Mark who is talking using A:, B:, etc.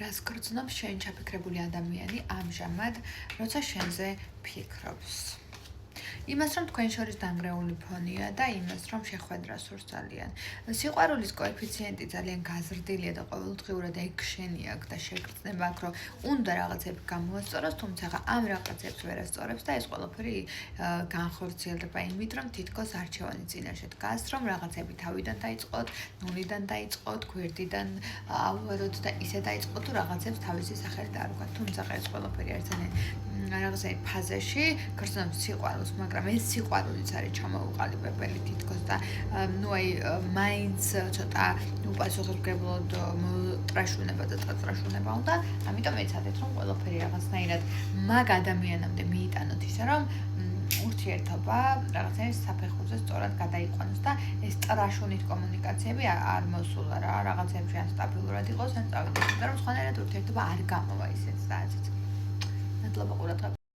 A: რას გრძნობს შენ ჩაფიქრებული ადამიანი ამჟამად, როცა შენზე ფიქრობს. იმას, რომ თქვენ შორის დანგრეული ფონია და იმას, რომ შეხვედრა სურს ძალიან. სიყვარულის კოეფიციენტი ძალიან გაზრდილია და ყოველდღიურად ექშენი აქვს და შეგრძნება აქვს, რომ უნდა რაღაცები გამოასწოროს, თუმცა ამ რაღაცებს ვერ ასწორებს და ეს ყველაფერი განხორციელდება იმით, რომ თითქოს არჩევანი წინაშე დგას, რომ რაღაცები თავიდან დაიწყოთ, ნულიდან დაიწყოთ, გვერდიდან ავუეროთ და ისე დაიწყოთ, თუ რაღაცებს თავისი სახელი დაარქვათ. თუმცა ეს ყველაფერი არის ძალიან რაღაცა ფაზაში გრძნობს სიყვარულს, მაგრამ ეს სიყვარულიც არის ჩამოუყალიბებელი თითქოს და მაინც ცოტა უპასუხისმგებლოდ ტრაშუნება და წაწრაშუნება უნდა. ამიტომ ეცადეთ, რომ ყველაფერი რაღაცნაირად მაგ ადამიანამდე მიიტანოთ ისე, რომ ურთიერთობა რაღაცნაირად საფეხურზე სწორად გადაიყვანოს და ეს ტრაშუნით კომუნიკაციები არ მოსულა რა, რაღაცებში ან სტაბილურად იყოს, ან წავიდეს, იმიტომ რომ სხვანაირად ურთიერთობა არ გამოვა ისეთ საათით. მადლობა ყურადღებისთვის.